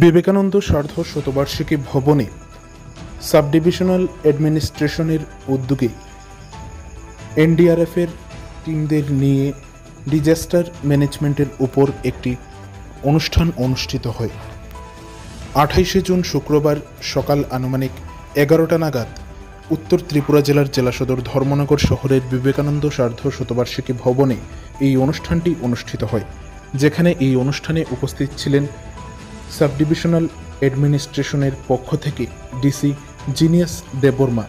বিবেকানন্দ সার্ধ শতবার্ষিকী ভবনে sub divisional অ্যাডমিনিস্ট্রেশনের উদ্যোগে এনডিআরএফের টিমদের নিয়ে ডিজাস্টার ম্যানেজমেন্টের উপর একটি অনুষ্ঠান অনুষ্ঠিত হয়। 28 জুন শুক্রবার সকাল আনুমানিক 11টা নাগাদ উত্তর ত্রিপুরা জেলার জেলা সদর ধর্মনগর শহরের বিবেকানন্দ সার্ধ শতবার্ষিকী ভবনে এই অনুষ্ঠানটি অনুষ্ঠিত হয়, যেখানে এই অনুষ্ঠানে উপস্থিত ছিলেন সাব ডিভিশনাল অ্যাডমিনিস্ট্রেশনের পক্ষ থেকে ডিসি জিনিয়াস দেববর্মা,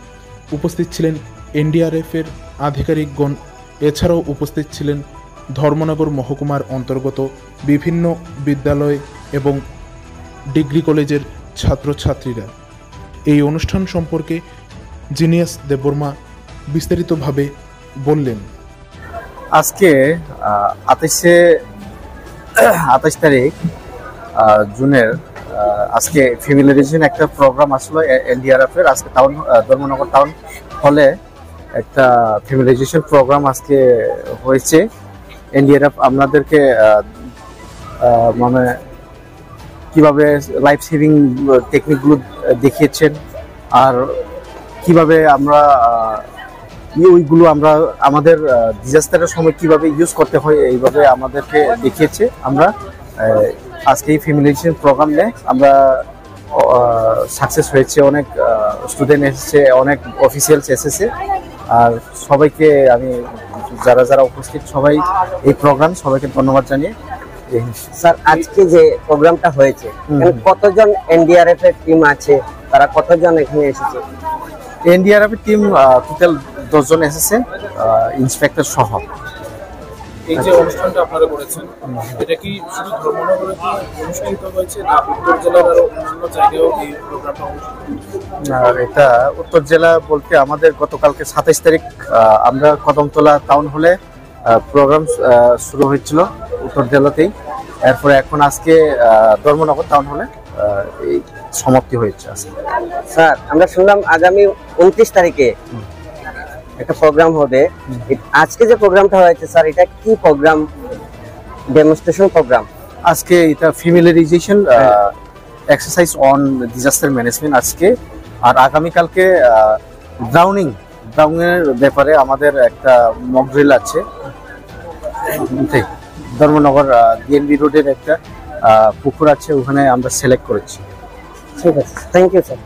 উপস্থিত ছিলেন এনডিআরএফের আধিকারিকগণ। এছাড়াও উপস্থিত ছিলেন ধর্মনগর মহকুমার অন্তর্গত বিভিন্ন বিদ্যালয় এবং ডিগ্রি কলেজের ছাত্রছাত্রীরা। এই অনুষ্ঠান সম্পর্কে জিনিয়াস দেববর্মা বিস্তারিতভাবে বললেন। আজকে 28 তারিখ জুনের আজকে ফ্যামিলিয়ারাইজেশন একটা প্রোগ্রাম আসলো এনডিআরএফ এর। আজকে ধর্মনগর টাউন হলে একটা ফ্যামিলিয়ারাইজেশন প্রোগ্রাম আজকে হয়েছে। এনডিআরএফ আপনাদেরকে মানে কিভাবে লাইফ সেভিং টেকনিকগুলো দেখিয়েছেন আর কিভাবে আমরা ওইগুলো আমরা আমাদের ডিজাস্টারের সময় কিভাবে ইউজ করতে হয় এইভাবে আমাদেরকে দেখিয়েছে। আমরা আজকে এই ফ্যামিলিয়ারাইজেশন প্রোগ্রাম নিয়ে আমরা সাকসেস হয়েছে। অনেক স্টুডেন্ট এসেছে, অনেক অফিসিয়ালস এসেছে, আর সবাইকে আমি যারা উপস্থিত সবাই এই প্রোগ্রাম সবাইকে ধন্যবাদ জানিয়ে। স্যার, আজকে যে প্রোগ্রামটা হয়েছে কতজন এনডিআরএফ এর টিম আছে, তারা কতজন এখানে এসেছে? এনডিআরএফ এর টিম টোটাল 10 জন এসেছে, ইন্সপেক্টর সহ। এই যে অনুষ্ঠানটা আপনারা করেছেন, এটা কি শুধু ধর্মনগরে অনুষ্ঠিত হয়েছে না উত্তর জেলার আরো অন্যান্য জায়গায়ও এই প্রোগ্রামটা অনুষ্ঠিত? আর এটা উত্তর জেলা বলতে আমাদের গতকালকে 27 তারিখ আমরা কদমতলা টাউন হলে প্রোগ্রাম শুরু হয়েছিল উত্তর জেলাতেই। এরপরে এখন আজকে ধর্মনগর টাউন হলে এই সমাপ্তি হয়েছে। স্যার, আমরা শুনলাম আগামী 29 তারিখে একটা প্রোগ্রাম হবে। আজকে যে প্রোগ্রামটা হয়েছে স্যার, এটা কি প্রোগ্রাম? Demonstration programme? আজকে এটা familiarisation exercise on disaster management আজকে। আর আগামীকালকে ড্রাউনিং এর ব্যাপারে আমাদের একটা মক ড্রিল আছে। ধর্মনগর ডিএনবি রোডের একটা পুকুর আছে, ওখানে আমরা সিলেক্ট করেছি। ঠিক আছে, থ্যাংক ইউ স্যার।